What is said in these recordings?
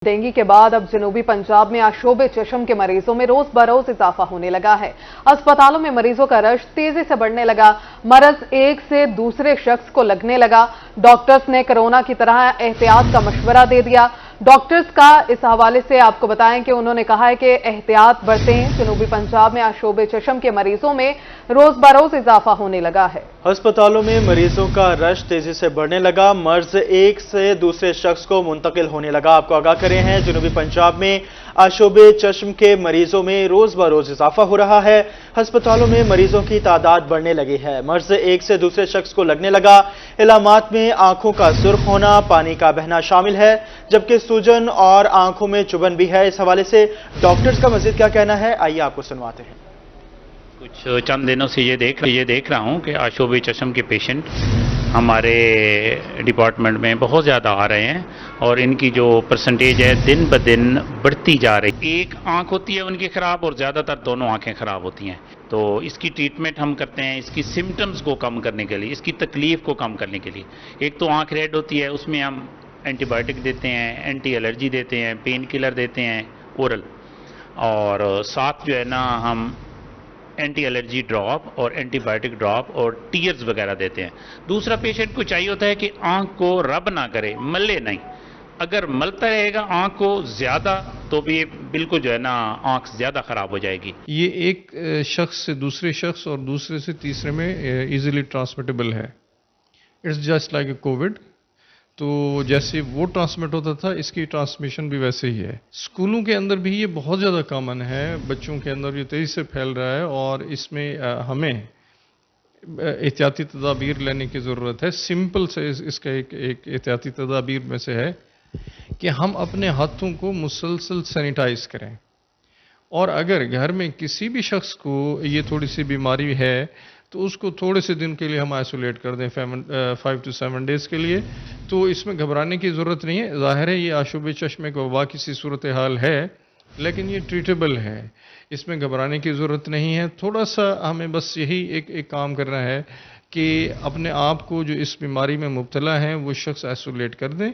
Dengue के बाद अब जनूबी पंजाब में आशोब चश्म के मरीजों में रोज बरोज इजाफा होने लगा है। अस्पतालों में मरीजों का रश तेजी से बढ़ने लगा। मरज एक से दूसरे शख्स को लगने लगा। डॉक्टर्स ने कोरोना की तरह एहतियात का मशवरा दे दिया। डॉक्टर्स का इस हवाले से आपको बताएं कि उन्होंने कहा है कि एहतियात बरतें। जनूबी पंजाब में आशोब चश्म के मरीजों में रोज बरोज इजाफा होने लगा है। अस्पतालों में मरीजों का रश तेजी से बढ़ने लगा। मर्ज एक से दूसरे शख्स को मुंतकिल होने लगा। आपको आगाह करे हैं, जनूबी पंजाब में आशोबे चश्म के मरीजों में रोज बरोज इजाफा हो रहा है। अस्पतालों में मरीजों की तादाद बढ़ने लगी है। मर्ज एक से दूसरे शख्स को लगने लगा। इलामात में आंखों का सुर्ख होना, पानी का बहना शामिल है, जबकि सूजन और आंखों में चुभन भी है। इस हवाले से डॉक्टर्स का मजीद क्या कहना है, आइए आपको सुनवाते हैं। कुछ चंद दिनों से ये देख रहा हूँ कि आशोब चश्म के पेशेंट हमारे डिपार्टमेंट में बहुत ज़्यादा आ रहे हैं और इनकी जो परसेंटेज है दिन ब दिन बढ़ती जा रही है। एक आंख होती है उनकी ख़राब और ज़्यादातर दोनों आंखें ख़राब होती हैं। तो इसकी ट्रीटमेंट हम करते हैं इसकी सिम्टम्स को कम करने के लिए, इसकी तकलीफ़ को कम करने के लिए। एक तो आंख रेड होती है, उसमें हम एंटीबायोटिक देते हैं, एंटी एलर्जी देते हैं, पेन किलर देते हैं ओरल, और साथ जो है ना हम एंटी एलर्जी ड्रॉप और एंटीबायोटिक ड्रॉप और टीयर्स वगैरह देते हैं। दूसरा, पेशेंट को चाहिए होता है कि आंख को रब ना करे, मले नहीं। अगर मलता रहेगा आंख को ज़्यादा तो भी बिल्कुल जो है ना आंख ज़्यादा ख़राब हो जाएगी। ये एक शख्स से दूसरे शख्स और दूसरे से तीसरे में इजीली ट्रांसमिटेबल है। It's just like a Covid. तो जैसे वो ट्रांसमिट होता था, इसकी ट्रांसमिशन भी वैसे ही है। स्कूलों के अंदर भी ये बहुत ज़्यादा कॉमन है, बच्चों के अंदर ये तेज़ी से फैल रहा है और इसमें हमें एहतियाती तदाबीर लेने की ज़रूरत है। सिंपल से इसका एक एहतियाती तदाबीर में से है कि हम अपने हाथों को मुसलसल सैनिटाइज करें, और अगर घर में किसी भी शख्स को ये थोड़ी सी बीमारी है तो उसको थोड़े से दिन के लिए हम आइसोलेट कर दें, 5 to 7 डेज़ के लिए। तो इसमें घबराने की ज़रूरत नहीं है। ज़ाहिर है ये आशुब चश्मे को वबा की सी सूरत हाल है, लेकिन ये ट्रीटेबल है, इसमें घबराने की ज़रूरत नहीं है। थोड़ा सा हमें बस यही एक काम करना है कि अपने आप को जो इस बीमारी में मुब्तला हैं वो शख्स आइसोलेट कर दें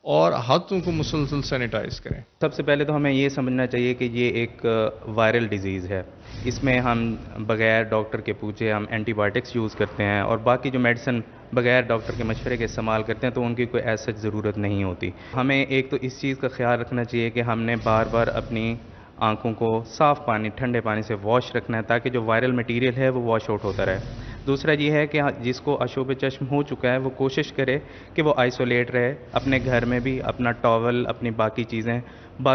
और हाथों को मुसलसल सैनिटाइज करें। सबसे पहले तो हमें ये समझना चाहिए कि ये एक वायरल डिजीज़ है। इसमें हम बग़ैर डॉक्टर के पूछे हम एंटीबायोटिक्स यूज़ करते हैं और बाकी जो मेडिसिन बग़ैर डॉक्टर के मशवरे के इस्तेमाल करते हैं, तो उनकी कोई ऐसा ज़रूरत नहीं होती। हमें एक तो इस चीज़ का ख्याल रखना चाहिए कि हमने बार बार अपनी आँखों को साफ़ पानी, ठंडे पानी से वॉश रखना है ताकि जो वायरल मटीरियल है वो वॉश आउट होता रहे। दूसरा ये है कि जिसको आशोब चश्म हो चुका है वो कोशिश करे कि वो आइसोलेट रहे, अपने घर में भी अपना टॉवल, अपनी बाकी चीज़ें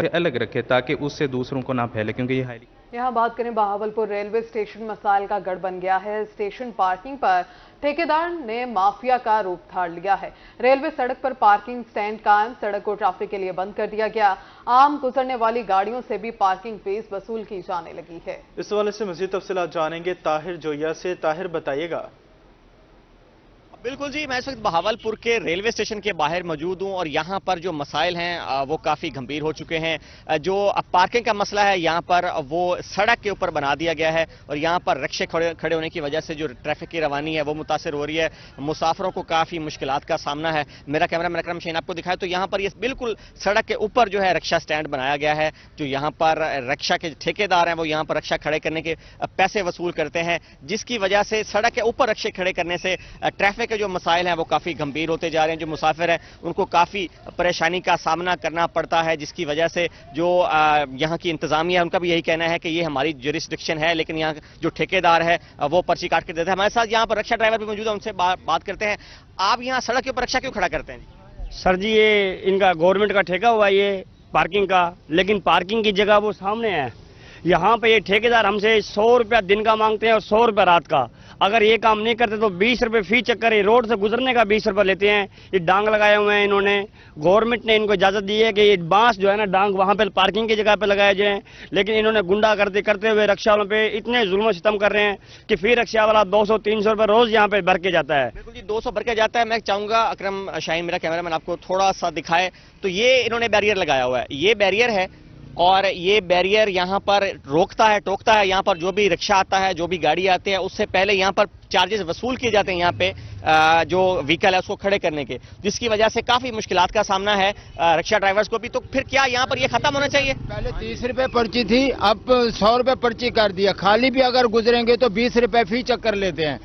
अलग रखे ताकि उससे दूसरों को ना फैले, क्योंकि ये हाईली। यहाँ बात करें, बहावलपुर रेलवे स्टेशन मसाइल का गढ़ बन गया है। स्टेशन पार्किंग पर ठेकेदार ने माफिया का रूप धार लिया है। रेलवे सड़क पर पार्किंग स्टैंड कायम, सड़क को ट्रैफिक के लिए बंद कर दिया गया। आम गुजरने वाली गाड़ियों से भी पार्किंग फीस वसूल की जाने लगी है। इस हवाले से मजीद तफसीलात जानेंगे ताहिर जोया से। ताहिर, बताइएगा। बिल्कुल जी, मैं इस वक्त बहावलपुर के रेलवे स्टेशन के बाहर मौजूद हूं और यहां पर जो मसाइल हैं वो काफ़ी गंभीर हो चुके हैं। जो पार्किंग का मसला है यहां पर वो सड़क के ऊपर बना दिया गया है और यहां पर रिक्शे खड़े होने की वजह से जो ट्रैफिक की रवानी है वो मुतासर हो रही है। मुसाफिरों को काफ़ी मुश्किलात का सामना है। मेरा कैमरा मैन अकरम शेन आपको दिखाए तो यहाँ पर ये बिल्कुल सड़क के ऊपर जो है रिक्शा स्टैंड बनाया गया है। जो यहाँ पर रिक्शा के ठेकेदार हैं वो यहाँ पर रिक्शा खड़े करने के पैसे वसूल करते हैं, जिसकी वजह से सड़क के ऊपर रिक्शे खड़े करने से ट्रैफिक के जो मसाइल हैं वो काफ़ी गंभीर होते जा रहे हैं। जो मुसाफिर हैं उनको काफ़ी परेशानी का सामना करना पड़ता है, जिसकी वजह से जो यहाँ की इंतजामिया है उनका भी यही कहना है कि ये हमारी जुरिस्डिक्शन है, लेकिन यहाँ जो ठेकेदार है वो पर्ची काट के देता है। हमारे साथ यहाँ पर रिक्शा ड्राइवर भी मौजूद है, उनसे बात करते हैं। आप यहाँ सड़क के ऊपर रिक्शा क्यों खड़ा करते हैं? सर जी, ये इनका गवर्नमेंट का ठेका हुआ ये पार्किंग का, लेकिन पार्किंग की जगह वो सामने है। यहाँ पे ये ठेकेदार हमसे 100 रुपया दिन का मांगते हैं और 100 रुपया रात का। अगर ये काम नहीं करते तो 20 रुपये फी चक्कर, ये रोड से गुजरने का 20 रुपये लेते हैं। ये डांग लगाए हुए हैं इन्होंने, गवर्नमेंट ने इनको इजाज़त दी है कि ये बांस जो है ना डांग वहाँ पे पार्किंग की जगह पे लगाए जाएं, लेकिन इन्होंने गुंडागर्दी करते हुए रिक्शा वालों पे इतने जुल्म सितम कर रहे हैं कि फिर रिक्शा वाला 200-300 रुपये रोज यहाँ पे भर के जाता है। बिल्कुल जी, 200 भर के जाता है। मैं चाहूँगा अकरम शाहीन, मेरा कैमरा मैन, आपको थोड़ा सा दिखाए तो ये इन्होंने बैरियर लगाया हुआ है। ये बैरियर है और ये बैरियर यहाँ पर रोकता है, टोकता है। यहाँ पर जो भी रिक्शा आता है, जो भी गाड़ी आती है, उससे पहले यहाँ पर چارجز وصول کیے جاتے ہیں یہاں پہ جو وہیکل ہے اس کو کھڑے کرنے کے، جس کی وجہ سے کافی مشکلات کا سامنا ہے رکشہ ڈرائیورز کو بھی. تو پھر کیا یہاں پر یہ ختم ہونا چاہیے؟ پہلے 30 روپے پرچی تھی، اب 100 روپے پرچی کر دیا. خالی بھی اگر گزریں گے تو 20 روپے فی چکر لیتے ہیں.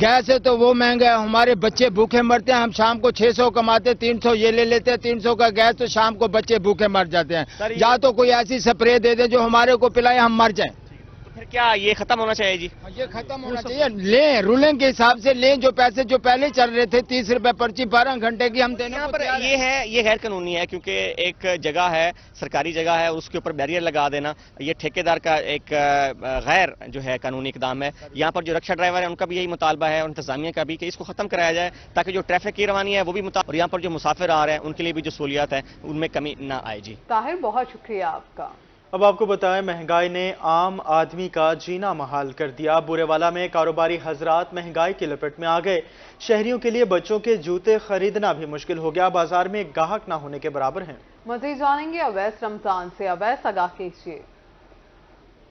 گیس ہے تو وہ مہنگا ہے، ہمارے بچے بھوکے مرتے ہیں. ہم شام کو 600 کماتے، 300 یہ لے لیتے ہیں. 300 کا گیس تو شام کو بچے بھوکے مر جاتے ہیں. یا تو کوئی ایسی سپرے دے دے جو ہمارے کو پلائے ہم مر جائیں. پھر کیا یہ ختم ہونا چاہیے جی؟ یہ ختم ہونا چاہیے. لیں رولنگ کے حساب سے لیں، جو پیسے جو پہلے چل رہے تھے 30 روپے پرچی 12 گھنٹے کی ہم دینے یہاں کو پر تیار ہیں. یہ غیر قانونی ہے، کیونکہ ایک جگہ ہے، سرکاری جگہ ہے، اس کے اوپر بیریئر لگا دینا یہ ٹھیکیدار کا ایک غیر جو ہے قانونی اقدام ہے. یہاں پر جو رکشہ ڈرائیور ہیں ان کا بھی یہی مطالبہ ہے اور انتظامیہ کا بھی کہ اس کو ختم کرایا جائے تاکہ جو ٹریفک کی روانی ہے وہ بھی اور یہاں پر جو مسافر آ رہے ہیں ان کے لیے بھی جو سہولیات ہیں ان میں کمی نہ آئے. جی طاہر، بہت شکریہ آپ کا. اب آپ کو بتائیں، مہنگائی نے عام آدمی کا جینا محال کر دیا. بورے والا میں کاروباری حضرات مہنگائی کی لپٹ میں آ گئے. شہریوں کے لیے بچوں کے جوتے خریدنا بھی مشکل ہو گیا. بازار میں گاہک نہ ہونے کے برابر ہیں. مزید جانیں گے اویس رمضان سے. اویس، آگاہ کیجیے.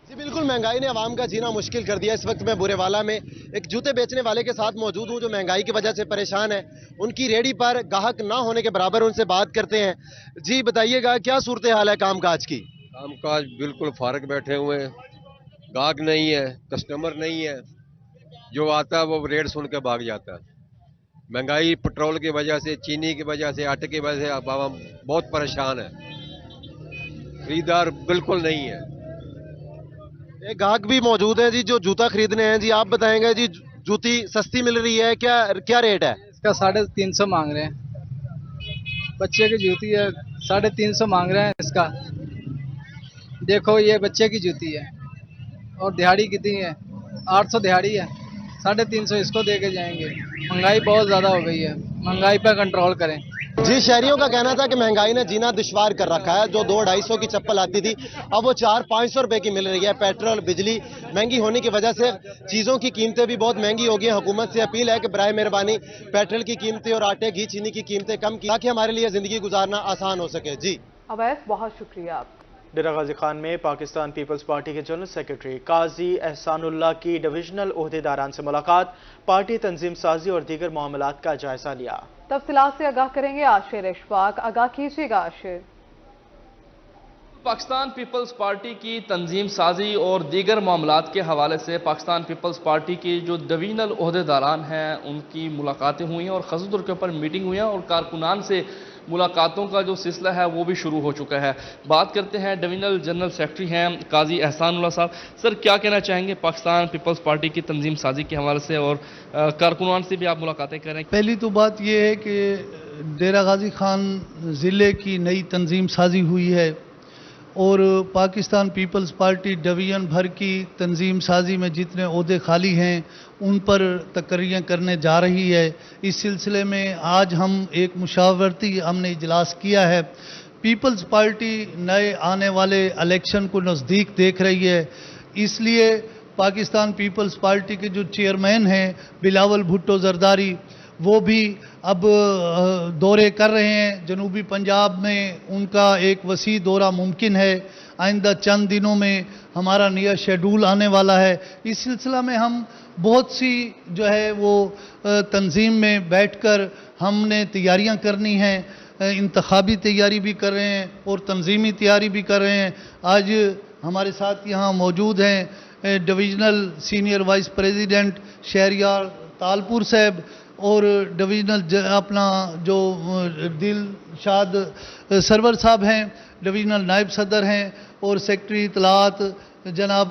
جی بالکل، مہنگائی نے عوام کا جینا مشکل کر دیا. اس وقت میں بورے والا میں ایک جوتے بیچنے والے کے ساتھ موجود ہوں جو مہنگائی کی وجہ سے پریشان ہے. ان کی ریڑھی پر گاہک نہ ہونے کے برابر، ان سے بات کرتے ہیں. جی بتائیے گا کیا صورتحال ہے کام کاج کی؟ کام کاج بالکل فارغ بیٹھے ہوئے ہیں. گاہک نہیں ہے، کسٹمر نہیں ہے. جو آتا ہے وہ ریٹ سن کے بھاگ جاتا ہے. مہنگائی پٹرول کی وجہ سے، چینی کی وجہ سے، آٹے کی وجہ سے اب عوام بہت پریشان ہے. خریدار بالکل نہیں ہے. ایک گاہک بھی موجود ہے جی جو جوتا خریدنے ہیں. جی آپ بتائیں گے جی جوتی سستی مل رہی ہے کیا ریٹ ہے اس کا؟ 350 مانگ رہے ہیں. بچے کی جوتی ہے، 350 مانگ رہے ہیں اس کا. دیکھو یہ بچے کی جوتی ہے اور دہاڑی کتنی ہے؟ 800 دہاڑی ہے. 350 اس کو دے کے جائیں گے. مہنگائی بہت زیادہ ہو گئی ہے، مہنگائی پہ کنٹرول کریں. جی شہریوں کا کہنا تھا کہ مہنگائی نے جینا دشوار کر رکھا ہے. جو 200-250 کی چپل آتی تھی اب وہ 400-500 روپے کی مل رہی ہے. پیٹرول بجلی مہنگی ہونے کی وجہ سے چیزوں کی قیمتیں بھی بہت مہنگی ہو گئی ہیں. حکومت سے اپیل ہے کہ برائے مہربانی پیٹرول کی قیمتیں اور آٹے گھی چینی کی قیمتیں کم کی تاکہ ہمارے لیے زندگی گزارنا آسان ہو سکے. جی اویس، بہت شکریہ آپ کا. ڈیرہ غازی خان میں پاکستان پیپلز پارٹی کے جنرل سیکرٹری قاضی احسان اللہ کی ڈویژنل عہدیداران سے ملاقات. پارٹی تنظیم سازی اور دیگر معاملات کا جائزہ لیا. تفصیلات سے آگاہ کریں گے عاشر اشفاق. آگاہ کیجیے گا عاشر. پاکستان پیپلز پارٹی کی تنظیم سازی اور دیگر معاملات کے حوالے سے پاکستان پیپلز پارٹی کی جو ڈویژنل عہدیداران ہیں ان کی ملاقاتیں ہوئی ہیں اور خاص طور کے اوپر میٹنگ ہوئی ہیں اور کارکنان سے ملاقاتوں کا جو سلسلہ ہے وہ بھی شروع ہو چکا ہے. بات کرتے ہیں ڈویژنل جنرل سیکرٹری ہیں قاضی احسان اللہ صاحب. سر کیا کہنا چاہیں گے پاکستان پیپلز پارٹی کی تنظیم سازی کے حوالے سے اور کارکنان سے بھی آپ ملاقاتیں کریں؟ پہلی تو بات یہ ہے کہ ڈیرہ غازی خان ضلع کی نئی تنظیم سازی ہوئی ہے اور پاکستان پیپلز پارٹی ڈویژن بھر کی تنظیم سازی میں جتنے عہدے خالی ہیں ان پر تقرریاں کرنے جا رہی ہے. اس سلسلے میں آج ہم ایک مشاورتی ہم نے اجلاس کیا ہے. پیپلز پارٹی نئے آنے والے الیکشن کو نزدیک دیکھ رہی ہے، اس لیے پاکستان پیپلز پارٹی کے جو چیئرمین ہیں بلاول بھٹو زرداری وہ بھی اب دورے کر رہے ہیں. جنوبی پنجاب میں ان کا ایک وسیع دورہ ممکن ہے. آئندہ چند دنوں میں ہمارا نیا شیڈول آنے والا ہے. اس سلسلہ میں ہم بہت سی جو ہے وہ تنظیم میں بیٹھ کر ہم نے تیاریاں کرنی ہیں. انتخابی تیاری بھی کر رہے ہیں اور تنظیمی تیاری بھی کر رہے ہیں. آج ہمارے ساتھ یہاں موجود ہیں divisional senior vice president Shahryar Talpur صاحب اور ڈویژنل اپنا جو دلشاد سرور صاحب ہیں، ڈویژنل نائب صدر ہیں، اور سیکرٹری اطلاعات جناب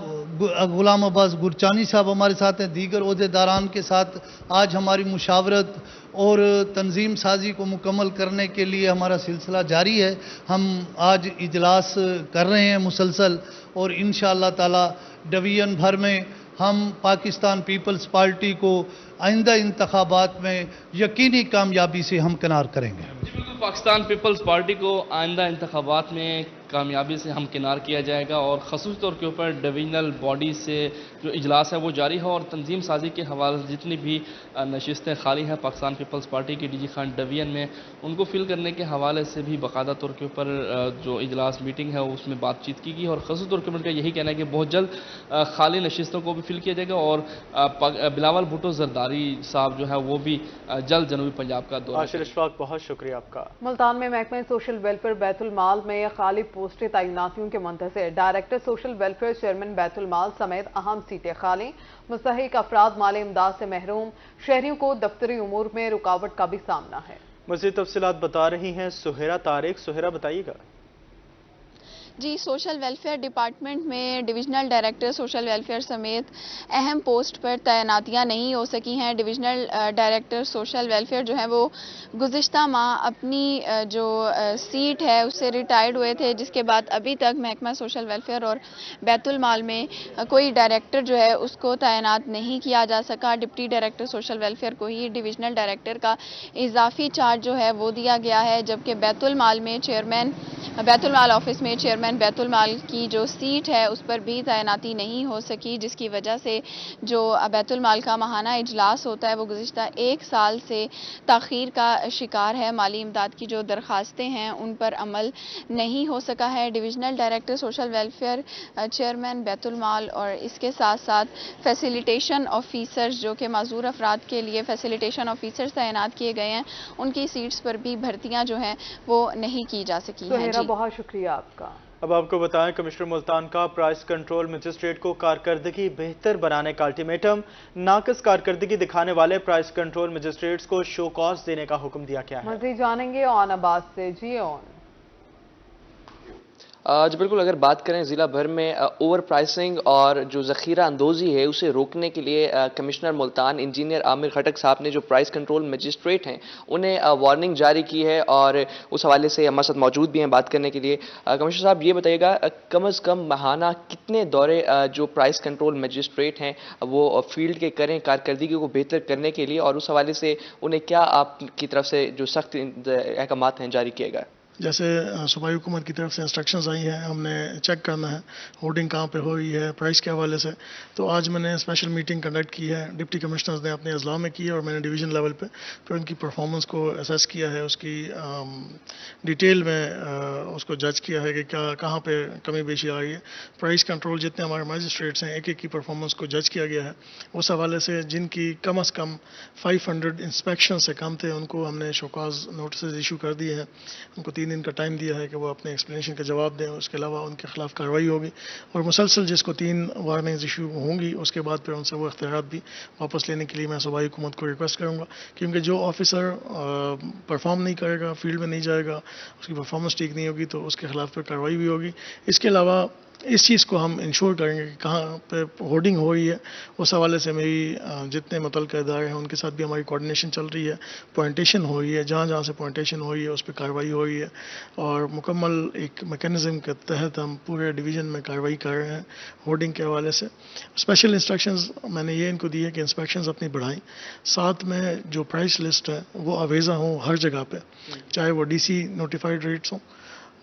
غلام عباس گرچانی صاحب ہمارے ساتھ ہیں. دیگر عہدیداران کے ساتھ آج ہماری مشاورت اور تنظیم سازی کو مکمل کرنے کے لیے ہمارا سلسلہ جاری ہے. ہم آج اجلاس کر رہے ہیں مسلسل اور انشاءاللہ تعالی ڈویژن بھر میں ہم پاکستان پیپلز پارٹی کو آئندہ انتخابات میں یقینی کامیابی سے ہمکنار کریں گے. पाकिस्तान पीपल्स पार्टी को आइंदा इंतखाबात में कामयाबी से हमकिनार किया जाएगा और ख़ुसूसी तौर के ऊपर डिवीजनल बॉडी से जो इजलास है वो जारी है और तंजीम साजी के हवाले से जितनी भी नशिस्तें खाली हैं पाकिस्तान पीपल्स पार्टी की डीजी खान डिवीजन में उनको फिल करने के हवाले से भी बाकायदा तौर के ऊपर जो इजलास मीटिंग है उसमें बातचीत की गई और ख़ुसूसी तौर के ऊपर उनका यही कहना है कि बहुत जल्द खाली नशिस्तों को भी फिल किया जाएगा और बिलावल भुट्टो जरदारी साहब जो है वो भी जल्द जनूबी पंजाब का दौरा। आशिर इशफाक, बहुत शुक्रिया आपका। मुल्तान में महकमे सोशल वेलफेयर बैतुल माल में खाली पोस्टें तैनातियों के मुंतज़िर, डायरेक्टर सोशल वेलफेयर चेयरमैन बैतुल माल समेत अहम सीटें खाली, मुस्तहिक अफराद माली इमदाद से महरूम, शहरियों को दफ्तरी उमूर में रुकावट का भी सामना है। मज़ीद तफसीलात बता रही हैं सुहेरा तारिक। सुहेरा, बताइएगा। जी, सोशल वेलफेयर डिपार्टमेंट में डिविजनल डायरेक्टर सोशल वेलफेयर समेत अहम पोस्ट पर तैनातियां नहीं हो सकी हैं। डिविजनल डायरेक्टर सोशल वेलफेयर जो है वो गुज़िश्ता माह अपनी जो सीट है उससे रिटायर्ड हुए थे, जिसके बाद अभी तक महकमा सोशल वेलफेयर और बैतुल माल में कोई डायरेक्टर जो है उसको तैनात नहीं किया जा सका। डिप्टी डायरेक्टर सोशल वेलफेयर को ही डिविजनल डायरेक्टर का इजाफी चार्ज जो है वो दिया गया है, जबकि बैतुल माल में चेयरमैन बैतुल माल ऑफिस में चेयरमैन बैतुल माल की जो सीट है उस पर भी तैनाती नहीं हो सकी, जिसकी वजह से जो बैतुल माल का माहाना इजलास होता है वो गुज़िश्ता 1 साल से ताख़ीर का शिकार है। माली इमदाद की जो दरख्वास्तें हैं उन पर अमल नहीं हो सका है। Divisional director social welfare chairman बैतुल माल और इसके साथ साथ फैसिलिटेशन ऑफिसर्स जो कि माजूर अफराद के लिए फैसिलिटेशन ऑफिसर्स तैनात किए गए हैं, उनकी सीट्स पर भी भर्तियाँ जो हैं वो नहीं की जा सकी हैं। बहुत शुक्रिया आपका। अब आपको बताएं, कमिश्नर मुल्तान का प्राइस कंट्रोल मजिस्ट्रेट को कारकर्दगी बेहतर बनाने का अल्टीमेटम, नाक़िस कारकर्दगी दिखाने वाले प्राइस कंट्रोल मजिस्ट्रेट्स को शो कॉज देने का हुक्म दिया गया है। मज़ीद जानेंगे ऑन अब्बास से। जी ऑन। जी बिल्कुल, अगर बात करें ज़िला भर में ओवर प्राइसिंग और जो ज़ख़ीरा अंदोज़ी है उसे रोकने के लिए कमिश्नर मुल्तान इंजीनियर आमिर खटक साहब ने जो प्राइस कंट्रोल मजिस्ट्रेट हैं उन्हें वार्निंग जारी की है और उस हवाले से हमारे साथ मौजूद भी हैं बात करने के लिए। कमिश्नर साहब, ये बताइएगा कम अज़ कम माहाना कितने दौरे जो प्राइस कंट्रोल मजिस्ट्रेट हैं वो फील्ड के करें कारकर्दगी को बेहतर करने के लिए, और उस हवाले से उन्हें क्या आपकी तरफ से जो सख्त अहकामात हैं जारी किए गए? जैसे सूबाई हुकूमत की तरफ से इंस्ट्रक्शंस आई हैं, हमने चेक करना है होर्डिंग कहाँ पे हो रही है प्राइस के हवाले से। तो आज मैंने स्पेशल मीटिंग कंडक्ट की है, डिप्टी कमिश्नर्स ने अपने अजला में की है और मैंने डिवीज़न लेवल पे फिर उनकी परफॉर्मेंस को असेस किया है, उसकी डिटेल में उसको जज किया है कि क्या कहाँ पे कमी बेशी आ रही है। प्राइस कंट्रोल जितने हमारे मजिस्ट्रेट्स हैं एक एक की परफॉर्मेंस को जज किया गया है। उस हवाले से जिनकी कम अज़ कम 500 इंस्पेक्शन से कम थे उनको हमने शोकाज नोटिस इशू कर दिए हैं। उनको 3 दिन का टाइम दिया है कि वो अपने एक्सप्लेनेशन का जवाब दें, उसके अलावा उनके खिलाफ कार्रवाई होगी और मुसलसल जिसको 3 वार्निंग्स इशू होंगी उसके बाद फिर उनसे वो इख्तियारात भी वापस लेने के लिए मैं सूबाई हुकूमत को रिक्वेस्ट करूँगा, क्योंकि जो ऑफिसर परफॉर्म नहीं करेगा, फील्ड में नहीं जाएगा, उसकी परफॉर्मेंस ठीक नहीं होगी तो उसके खिलाफ फिर कार्रवाई भी होगी। इसके अलावा इस चीज़ को हम इंश्योर करेंगे कि कहाँ पे होर्डिंग हो रही है, उस हवाले से मेरी जितने मुतल्लिक़ इदारे हैं उनके साथ भी हमारी कोऑर्डिनेशन चल रही है। पॉइंटेशन हो रही है, जहाँ जहाँ से पॉइंटेशन हो रही है उस पर कार्रवाई हो रही है और मुकम्मल एक मैकेनिज़्म के तहत हम पूरे डिवीज़न में कार्रवाई कर रहे हैं होर्डिंग के हवाले से। स्पेशल इंस्ट्रक्शंस मैंने ये इनको दी है कि इंस्पेक्शंस अपनी बढ़ाएं, साथ में जो प्राइस लिस्ट है वो अवेज़ा हो हर जगह पे, चाहे वो DC नोटिफाइड रेट्स हों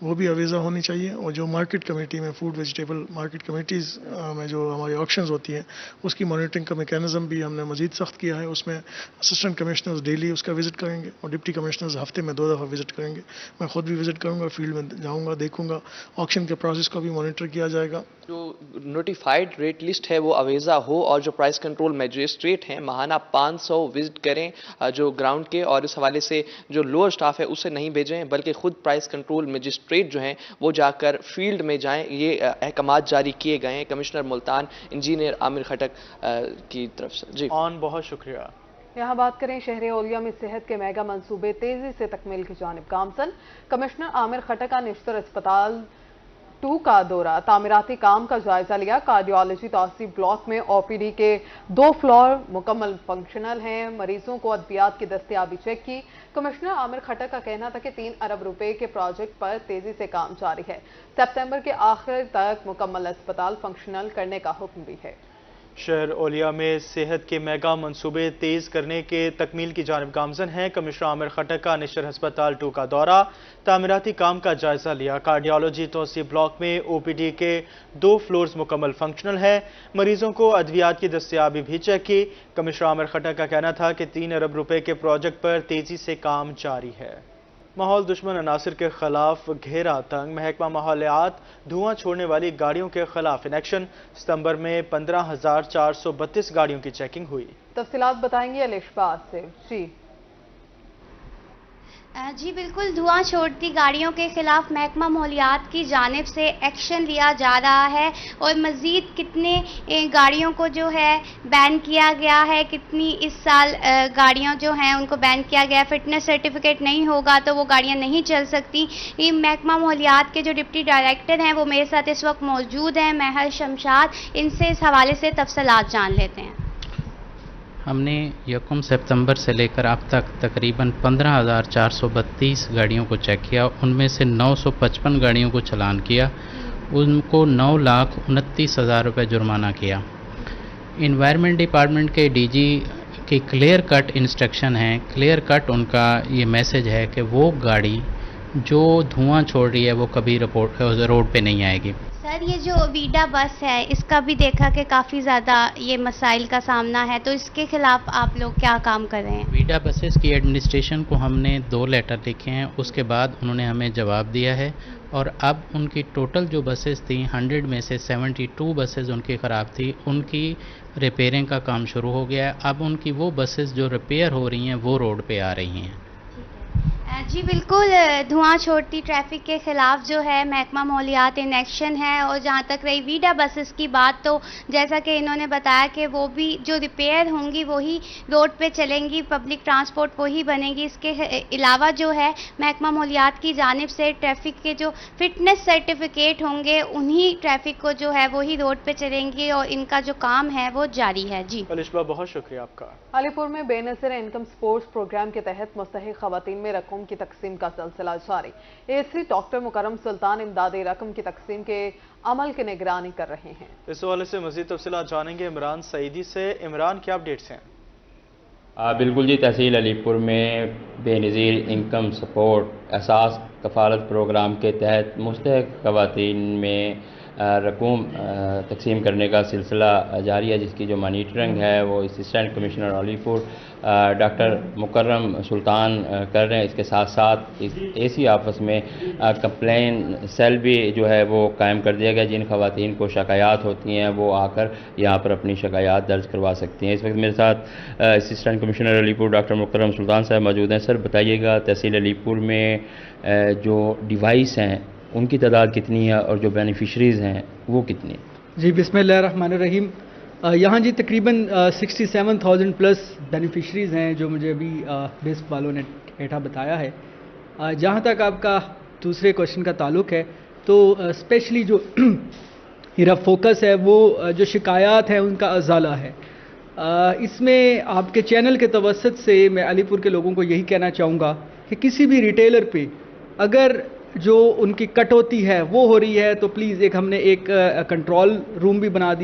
वो भी अवेज़ा होनी चाहिए, और जो मार्केट कमेटी में फूड वेजिटेबल मार्केट कमेटीज़ में जो हमारी ऑक्शंस होती हैं उसकी मॉनिटरिंग का मेकैनिज़्म भी हमने मज़ीद सख्त किया है। उसमें असिस्टेंट कमिश्नर्स डेली उसका विज़िट करेंगे और डिप्टी कमिश्नर्स हफ्ते में 2 दफ़ा विज़िट करेंगे। मैं ख़ुद भी विज़िट करूँगा, फील्ड में जाऊँगा, देखूँगा, ऑक्शन के प्रोसेस को भी मॉनिटर किया जाएगा। जो नोटिफाइड रेट लिस्ट है वो अवेज़ा हो और जो प्राइस कंट्रोल मजिस्ट्रेट हैं माहाना 500 विज़िट करें जो ग्राउंड के, और इस हवाले से जो लोअर स्टाफ है उसे नहीं भेजें बल्कि खुद प्राइस कंट्रोल मजिस्ट्रेट जो हैं वो जाकर फील्ड में जाएं। ये अहकामात जारी किए गए हैं कमिश्नर मुल्तान इंजीनियर आमिर खटक की तरफ से। जी ऑन, बहुत शुक्रिया। यहाँ बात करें शहर औलिया में सेहत के मेगा मंसूबे तेजी से तकमील की जानिब गामजन। कमिश्नर आमिर खटक का निश्तर अस्पताल 2 का दौरा, तामीराती काम का जायजा लिया। कार्डियोलॉजी तौसीफ ब्लॉक में OPD के 2 फ्लोर मुकम्मल फंक्शनल हैं। मरीजों को अद्वियात की दस्तयाबी चेक की। कमिश्नर आमिर खटक का कहना था कि 3 अरब रुपए के प्रोजेक्ट पर तेजी से काम जारी है। सितंबर के आखिर तक मुकम्मल अस्पताल फंक्शनल करने का हुक्म भी है। शहर ओलिया में सेहत के मेगा मंसूबे तेज करने के तकमील की जानिब गामजन हैं। कमिश्नर आमिर खटक का निश्चर हस्पताल 2 का दौरा, तामीराती काम का जायजा लिया। कार्डियोलॉजी तोसी ब्लॉक में ओपीडी के 2 फ्लोर्स मुकम्मल फंक्शनल है। मरीजों को अद्वियात की दस्तयाबी भी चेक की। कमिश्नर आमिर खटक का कहना था कि 3 अरब रुपए के प्रोजेक्ट पर तेजी से काम जारी है। माहौल दुश्मन अनासिर के खिलाफ घेरा तंग, महकमा माहौलियात धुआं छोड़ने वाली गाड़ियों के खिलाफ इन एक्शन। सितंबर में 15,432 गाड़ियों की चेकिंग हुई। तफसीलात बताएंगे अलिशबाज से। जी बिल्कुल, धुआं छोड़ती गाड़ियों के खिलाफ महकमा माहौलियात की जानिब से एक्शन लिया जा रहा है और मज़ीद कितने गाड़ियों को जो है बैन किया गया है, कितनी इस साल गाड़ियां जो हैं उनको बैन किया गया है। फिटनेस सर्टिफिकेट नहीं होगा तो वो गाड़ियां नहीं चल सकती। ये महकमा माहौलियात के जो डिप्टी डायरेक्टर हैं वो मेरे साथ इस वक्त मौजूद हैं, महल शमशाद, इनसे इस हवाले से तफसीलात जान लेते हैं। हमने 1 सितंबर से लेकर अब तक तकरीबन 15,432 गाड़ियों को चेक किया। उनमें से 955 गाड़ियों को चालान किया, उनको 9,29,000 रुपये जुर्माना किया। इन्वायरमेंट डिपार्टमेंट के डीजी की क्लियर कट इंस्ट्रक्शन है, क्लियर कट उनका ये मैसेज है कि वो गाड़ी जो धुआं छोड़ रही है वो कभी रोड पे नहीं आएगी। सर, ये जो वीडा बस है इसका भी देखा कि काफ़ी ज़्यादा ये मसाइल का सामना है, तो इसके खिलाफ आप लोग क्या काम कर रहे हैं? वीडा बसेस की एडमिनिस्ट्रेशन को हमने 2 लेटर लिखे हैं, उसके बाद उन्होंने हमें जवाब दिया है और अब उनकी टोटल जो बसेस थी 100 में से 72 बसेस उनकी ख़राब थी, उनकी रिपेयरिंग का काम शुरू हो गया है। अब उनकी वो बसेस जो रिपेयर हो रही हैं वो रोड पे आ रही हैं। जी बिल्कुल, धुआं छोड़ती ट्रैफिक के खिलाफ जो है महकमा माहौलियात इन एक्शन है। और जहाँ तक रही वीडा बसेस की बात, तो जैसा कि इन्होंने बताया कि वो भी जो रिपेयर होंगी वही रोड पे चलेंगी, पब्लिक ट्रांसपोर्ट वही बनेगी। इसके अलावा जो है महकमा माहौलियात की जानिब से ट्रैफिक के जो फिटनेस सर्टिफिकेट होंगे उन्हीं ट्रैफिक को जो है वही रोड पे चलेंगी और इनका जो काम है वो जारी है। जी अलिशबा, बहुत शुक्रिया आपका। अलीपुर में बेनज़ीर इनकम स्पोर्ट्स प्रोग्राम के तहत मुस्तहिक खवातीन में रकम की तकसीम का सिलसिला जारी। एसी डॉक्टर मुकर्रम सुल्तान इमदादी रकम की तकसीम के अमल की निगरानी कर रहे हैं। इस हवाले से मज़ीद तफसीलात जानेंगे इमरान सईदी से। इमरान, क्या अपडेट्स हैं? बिल्कुल जी, तहसील अलीपुर में बेनज़ीर इनकम सपोर्ट एहसास कफ़ालत प्रोग्राम के तहत मुस्तहिक खवातीन में रकूम तकसीम करने का सिलसिला जारी है, जिसकी जो मॉनिटरिंग है वो असिस्टेंट कमिश्नर अलीपुर डॉक्टर मुकर्रम सुल्तान कर रहे हैं। इसके साथ साथ इस एसी ऑफिस में कंप्लेन सेल भी जो है वो कायम कर दिया गया। जिन खवातीन को शिकायत होती हैं वो आकर यहाँ पर अपनी शिकायत दर्ज करवा सकती हैं। इस वक्त मेरे साथ असिस्टेंट कमिश्नर अलीपुर डॉक्टर मुकर्रम सुल्तान साहब मौजूद हैं। सर, बताइएगा तहसील अलीपुर में जो डिवाइस हैं उनकी तादाद कितनी है और जो बेनिफिशरीज़ हैं वो कितनी? जी बिस्मिल्लाहिर्रहमानिर्रहीम। यहाँ जी तकरीबन 67,000 प्लस बेनिफिशरीज़ हैं जो मुझे अभी बेस्प वालों ने डेटा बताया है। जहाँ तक आपका दूसरे क्वेश्चन का ताल्लुक है तो स्पेशली जो मेरा फोकस है वो जो शिकायत है उनका अजाला है। इसमें आपके चैनल के तवस्सुत से मैं अलीपुर के लोगों को यही कहना चाहूँगा कि किसी भी रिटेलर पे अगर जो उनकी कटौती है वो हो रही है तो प्लीज़ हमने एक कंट्रोल रूम भी बना दिया।